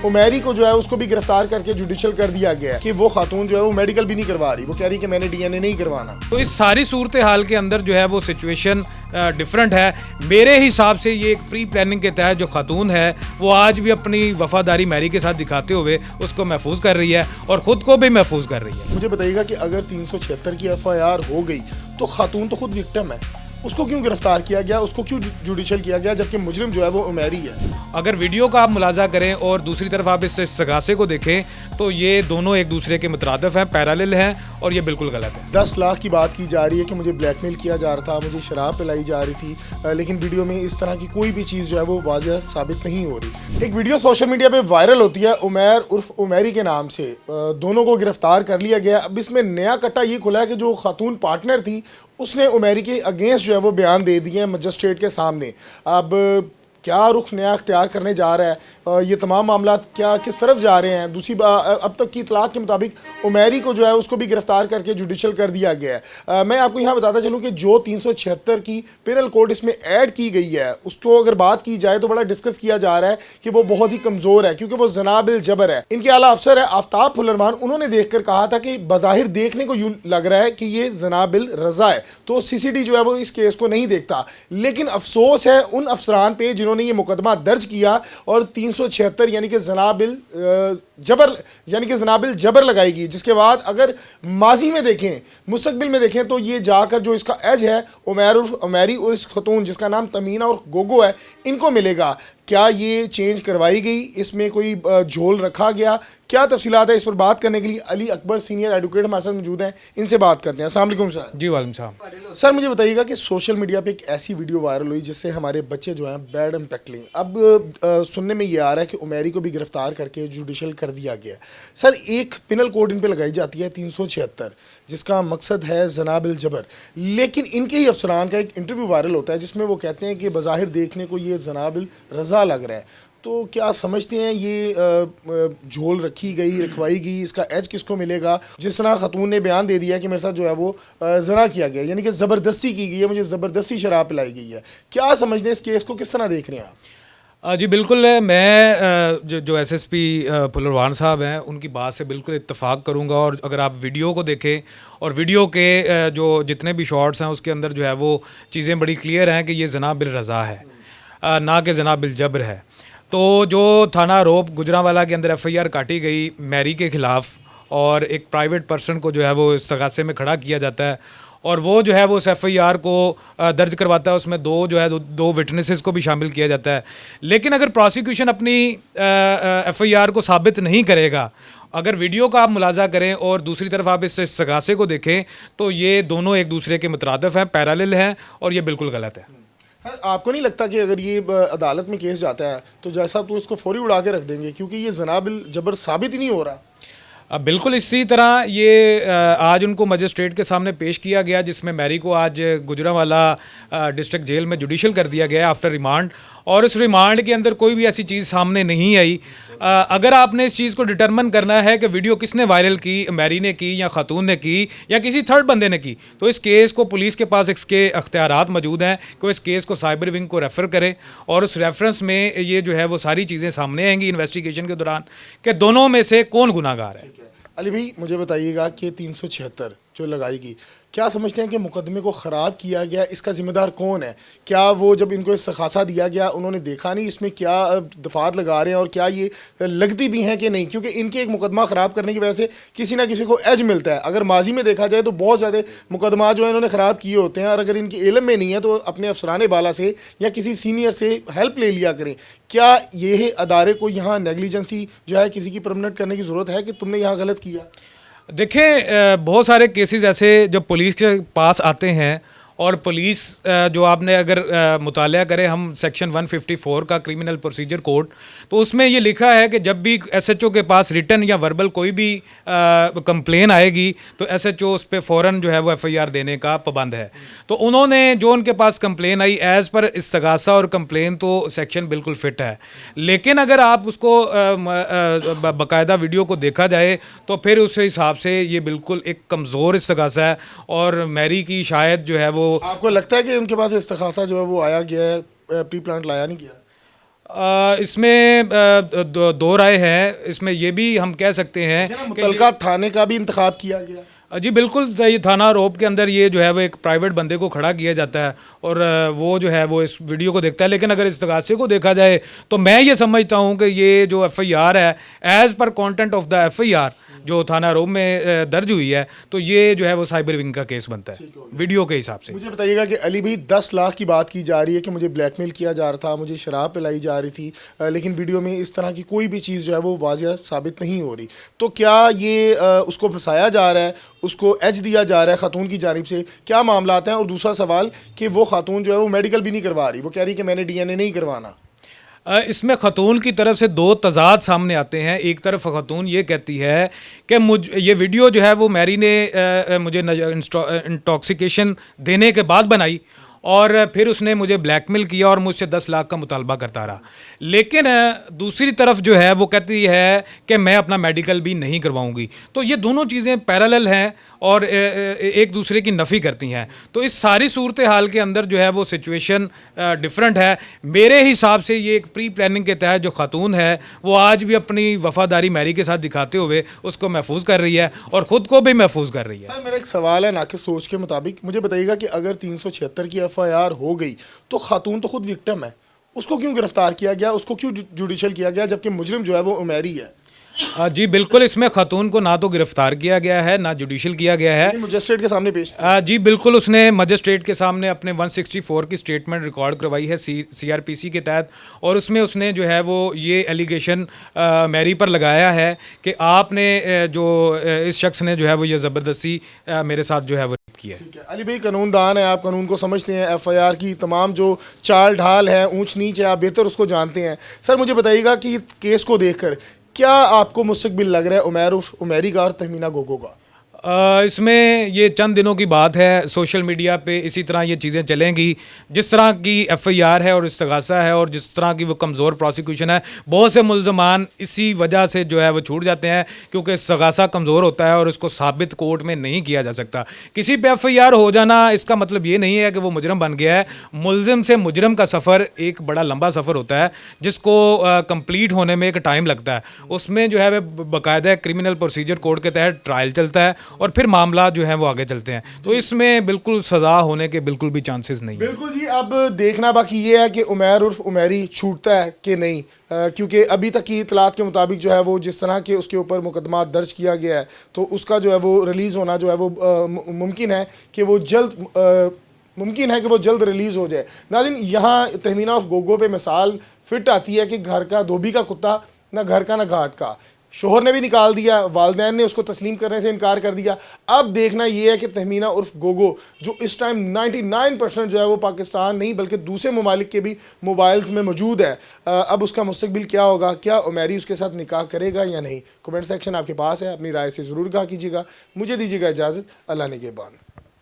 उमैरी को जो है उसको भी गिरफ्तार करके जुडिशल कर दिया गया है कि वो खातून जो है वो मेडिकल भी नहीं करवा रही, वो कह रही कि मैंने डीएनए नहीं करवाना। तो इस सारी सूरत हाल के अंदर जो है वो सिचुएशन डिफरेंट है। मेरे हिसाब से ये एक प्री प्लानिंग के तहत जो खातून है वो आज भी अपनी वफादारी मैरी के साथ दिखाते हुए उसको महफूज कर रही है और ख़ुद को भी महफूज कर रही है। मुझे बताइएगा कि अगर 376 की FIR हो गई तो खातून तो खुद विक्टिम है, उसको क्यों गिरफ्तार किया गया, उसको क्यों जुडिशल किया गया, जबकि मुजरिम जो है वो उमैरी है। अगर वीडियो का आप मुलाजा करें और दूसरी तरफ आप इस सगासे को देखें तो ये दोनों एक दूसरे के मुतरादिफ हैं, पैरेलल हैं और ये बिल्कुल गलत है। 10 लाख की बात की जा रही है कि मुझे ब्लैकमेल किया जा रहा था, मुझे शराब पिलाई जा रही थी, लेकिन वीडियो में इस तरह की कोई भी चीज़ जो है वो वाज़ह साबित नहीं हो रही। एक वीडियो सोशल मीडिया पे वायरल होती है उमैर उर्फ उमैरी के नाम से, दोनों को गिरफ्तार कर लिया गया। अब इसमें नया कट्टा ये खुला है कि जो खातून पार्टनर थी उसने उमैरी के अगेंस्ट जो है वो बयान दे दिए हैं मजिस्ट्रेट के सामने। अब क्या रुख नया अख्तियार करने जा रहा है, ये तमाम मामला क्या किस तरफ जा रहे हैं। दूसरी अब तक की इतलात के मुताबिक उमैरी को जो है उसको भी गिरफ्तार करके जुडिशल कर दिया गया है। मैं आपको यहाँ बताता चलूँ कि जो 376 की पेनल कोड इसमें ऐड की गई है उसको अगर बात की जाए तो बड़ा डिस्कस किया जा रहा है कि वो बहुत ही कमज़ोर है क्योंकि वो जनाबिल जबर है। इनके आला अफसर है आफ्ताब फुलरमान, उन्होंने देख कर कहा था कि बज़ाहिर देखने को यूँ लग रहा है कि ये जनाबिल रज़ा है, तो CCD जो है वो इस केस को नहीं देखता। लेकिन अफसोस है उन अफसरान पे जिन्होंने ये मुकदमा दर्ज किया और 376 यानी कि जनाबिल जबर लगाएगी, जिसके बाद अगर माजी में देखें मुस्तकबिल में देखें तो ये जाकर जो इसका एज है उमैरी और इस खतून जिसका नाम तमीना और गोगो है इनको मिलेगा। क्या ये चेंज करवाई गई, इसमें कोई झोल रखा गया, क्या तफसीलात है, इस पर बात करने के लिए अली अकबर सीनियर एडवोकेट हमारे साथ मौजूद हैं, इनसे बात करते हैं। अस्सलाम वालेकुम सर। जी वालेकुम सलाम। सर मुझे बताइएगा कि सोशल मीडिया पे एक ऐसी वीडियो वायरल हुई जिससे हमारे बच्चे जो हैं बैड इम्पैक्ट लें। अब सुनने में ये आ रहा है कि उमैरी को भी गिरफ्तार करके जुडिशल कर दिया गया। सर एक पिनल कोड इन पे लगाई जाती है 376 जिसका मकसद है जनाबिल जबर, लेकिन इनके ही अफसरान का एक इंटरव्यू वायरल होता है जिसमें वो कहते हैं कि बज़ाहिर देखने को ये जनाबिल रज़ा लग रहा है। तो क्या समझते हैं ये झोल रखवाई गई, इसका एज किसको मिलेगा? जिस तरह खतून ने बयान दे दिया कि मेरे साथ जो है वो ज़रा किया गया, यानी कि ज़बरदस्ती की गई है, मुझे ज़बरदस्ती शराब पिलाई गई है। क्या समझते हैं इस केस को, किस तरह देख रहे हैं आप? जी बिल्कुल, मैं जो SSP फुलरमान साहब हैं उनकी बात से बिल्कुल इत्तेफाक करूंगा। और अगर आप वीडियो को देखें और वीडियो के जो जितने भी शॉट्स हैं उसके अंदर जो है वो चीज़ें बड़ी क्लियर हैं कि ये जनाबिल रज़ा है, ना कि जनाबिल जबर है। तो जो थाना रोप गुजरांवाला के अंदर FIR काटी गई मैरी के ख़िलाफ़ और एक प्राइवेट पर्सन को जो है वो इस सगासे में खड़ा किया जाता है और वो जो है वो उस FIR को दर्ज करवाता है, उसमें दो विटनेसेस को भी शामिल किया जाता है। लेकिन अगर प्रोसिक्यूशन अपनी FIR को साबित नहीं करेगा, अगर वीडियो का आप मुलाजा करें और दूसरी तरफ आप इस सगासे को देखें तो ये दोनों एक दूसरे के मुतरादिफ हैं, पैरेलल हैं और ये बिल्कुल गलत है। सर आपको नहीं लगता कि अगर ये अदालत में केस जाता है तो जज साहब तो इसको फौरी उड़ा के रख देंगे क्योंकि ये जनाबिल जबर साबित ही नहीं हो रहा? बिल्कुल इसी तरह ये आज उनको मजिस्ट्रेट के सामने पेश किया गया जिसमें मैरी को आज गुजरांवाला डिस्ट्रिक्ट जेल में जुडिशल कर दिया गया आफ्टर रिमांड, और उस रिमांड के अंदर कोई भी ऐसी चीज़ सामने नहीं आई। अगर आपने इस चीज़ को डिटरमिन करना है कि वीडियो किसने वायरल की, मैरी ने की या खातून ने की या किसी थर्ड बंदे ने की, तो इस केस को पुलिस के पास इसके अख्तियारात मौजूद हैं कि इस केस को साइबर विंग को रेफ़र करे और उस रेफरेंस में ये जो है वो सारी चीज़ें सामने आएंगी इन्वेस्टिगेशन के दौरान कि दोनों में से कौन गुनाहगार है। अली भाई मुझे बताइएगा कि 376 जो लगाएगी, क्या समझते हैं कि मुकदमे को ख़राब किया गया, इसका ज़िम्मेदार कौन है? क्या वो जब इनको इस्तखासा दिया गया उन्होंने देखा नहीं इसमें क्या दफात लगा रहे हैं और क्या ये लगती भी हैं कि नहीं? क्योंकि इनके एक मुकदमा ख़राब करने की वजह से किसी ना किसी को एज मिलता है। अगर माजी में देखा जाए तो बहुत ज़्यादा मुकदमा जो है इन्होंने ख़राब किए होते हैं, और अगर इनके इल्म में नहीं है तो अपने अफसरान बाला से या किसी सीनियर से हेल्प ले लिया करें। क्या ये अदारे को यहाँ नेगलिजेंसी जो है किसी की परमानेंट करने की ज़रूरत है कि तुमने यहाँ गलत किया? देखें, बहुत सारे केसेस ऐसे जब पुलिस के पास आते हैं और पुलिस जो आपने अगर मुताला करें हम सेक्शन 154 का क्रिमिनल प्रोसीजर कोड, तो उसमें ये लिखा है कि जब भी SHO के पास रिटन या वर्बल कोई भी कंप्लेन आएगी तो SHO उस पर फ़ौरन जो है वो FIR देने का पाबंद है। तो उन्होंने जो उनके पास कंप्लेन आई एज़ पर इस्तगासा और कंप्लेन तो सेक्शन बिल्कुल फिट है, लेकिन अगर आप उसको बाकायदा वीडियो को देखा जाए तो फिर उस हिसाब से ये बिल्कुल एक कमज़ोर इस्तगासा है और मैरी की शायद जो है वो। आपको लगता है कि उनके पास इस्तखासा जो है वो आया गया है, प्री प्लान लाया नहीं गया? इसमें दो राय है। इसमें ये भी हम कह सकते हैं कि मुतलका थाने का भी इंतखाब किया गया। जी बिल्कुल सही। थाना रोप के अंदर ये जो है वो एक प्राइवेट बंदे को खड़ा किया जाता है और वो जो है वो इस वीडियो को देखता है। लेकिन अगर इस तगासे को देखा जाए तो मैं ये समझता हूँ कि ये जो एफआईआर है, as per content of the FIR जो थाना रोप में दर्ज हुई है, तो ये जो है वो साइबर विंग का केस बनता है वीडियो के हिसाब से। मुझे बताइएगा कि अली भाई 10 लाख की बात की जा रही है कि मुझे ब्लैकमेल किया जा रहा था, मुझे शराब पिलाई जा रही थी, लेकिन वीडियो में इस तरह की कोई भी चीज़ जो है वो वाजिया साबित नहीं हो रही। तो क्या ये उसको फंसाया जा रहा है, उसको एज दिया जा रहा है खातून की जानिब से? क्या मामला हैं? और दूसरा सवाल कि वो खातून जो है वो मेडिकल भी नहीं करवा रही, वो कह रही कि मैंने डीएनए नहीं करवाना। इसमें ख़तून की तरफ से दो तज़ाद सामने आते हैं। एक तरफ ख़तून ये कहती है कि ये वीडियो जो है वो मैरी ने मुझे इंटॉक्सिकेशन देने के बाद बनाई और फिर उसने मुझे ब्लैकमेल किया और मुझसे 10 लाख का मुतालबा करता रहा। लेकिन दूसरी तरफ जो है वो कहती है कि मैं अपना मेडिकल भी नहीं करवाऊंगी। तो ये दोनों चीज़ें पैरेलल हैं और एक दूसरे की नफ़ी करती हैं। तो इस सारी सूरत हाल के अंदर जो है वो सिचुएशन डिफरेंट है। मेरे हिसाब से ये एक प्री प्लानिंग के तहत जो खातून है वो आज भी अपनी वफादारी मैरी के साथ दिखाते हुए उसको महफूज कर रही है और ख़ुद को भी महफूज कर रही है। सर मेरा एक सवाल है नाकिस सोच के मुताबिक, मुझे बताइएगा कि अगर 376 की एफआईआर हो गई तो खातून तो खुद विक्टिम है, उसको क्यों गिरफ्तार किया गया, उसको क्यों जुडिशल किया गया, जबकि मुजरिम जो है वो उमेरी है? जी बिल्कुल, इसमें खातून को ना तो गिरफ्तार किया गया है ना जुडिशल किया गया है। मजिस्ट्रेट के सामने पेश जी बिल्कुल, उसने मजिस्ट्रेट के सामने अपने 164 की स्टेटमेंट रिकॉर्ड करवाई है सीआरपीसी के तहत और उसमें उसने जो है वो ये एलिगेशन मैरी पर लगाया है कि आपने जो इस शख्स ने जो है वो ये ज़बरदस्ती मेरे साथ जो है वो किया है। ठीक है अली भाई, कानूनदान है, आप कानून को समझते हैं, एफआईआर की तमाम जो चाल ढाल है, ऊंच नीच है, आप बेहतर उसको जानते हैं। सर मुझे बताइएगा कि केस को देखकर क्या आपको मुस्तकबिल लग रहा है उमैर उमैरी का और तहमीना गोगो का? इसमें ये चंद दिनों की बात है। सोशल मीडिया पे इसी तरह ये चीज़ें चलेंगी। जिस तरह की एफआईआर है और इस्तगासा है और जिस तरह की वो कमज़ोर प्रोसिक्यूशन है, बहुत से मुल्ज़मान इसी वजह से जो है वो छूट जाते हैं क्योंकि इस्तगासा कमज़ोर होता है और इसको साबित कोर्ट में नहीं किया जा सकता। किसी पे एफआईआर हो जाना इसका मतलब ये नहीं है कि वो मुजरम बन गया है। मुलजिम से मुजरम का सफ़र एक बड़ा लंबा सफ़र होता है जिसको कंप्लीट होने में एक टाइम लगता है। उसमें जो है वह बाकायदा क्रिमिनल प्रोसीजर कोड के तहत ट्रायल चलता है और फिर मामला जो है वो आगे चलते हैं। तो इसमें बिल्कुल सज़ा होने के बिल्कुल भी चांसेस नहीं है। बिल्कुल जी, अब देखना बाकी ये है कि उमैर उर्फ उमैरी छूटता है कि नहीं, क्योंकि अभी तक की इतलात के मुताबिक जो है वो जिस तरह के उसके ऊपर मुकदमा दर्ज किया गया है तो उसका जो है वो रिलीज़ होना जो है वो मुमकिन है कि वो जल्द रिलीज़ हो जाए। नाज़रीन, यहाँ तहमीना ऑफ गोगो पे मिसाल फिट आती है कि घर का धोबी का कुत्ता, ना घर का ना घाट का। शोहर ने भी निकाल दिया, वालदैन ने उसको तस्लीम करने से इनकार कर दिया। अब देखना ये है कि तहमीना उर्फ गोगो जो इस टाइम 99% जो है वो पाकिस्तान नहीं बल्कि दूसरे ममालिक के भी मोबाइल्स में मौजूद है, अब उसका मुस्तकबिल क्या होगा, क्या उमैरी उसके साथ निकाह करेगा या नहीं? कमेंट सेक्शन आपके पास है, अपनी राय से ज़रूर कहा कीजिएगा। मुझे दीजिएगा इजाज़त, अल्लाह निगहबान।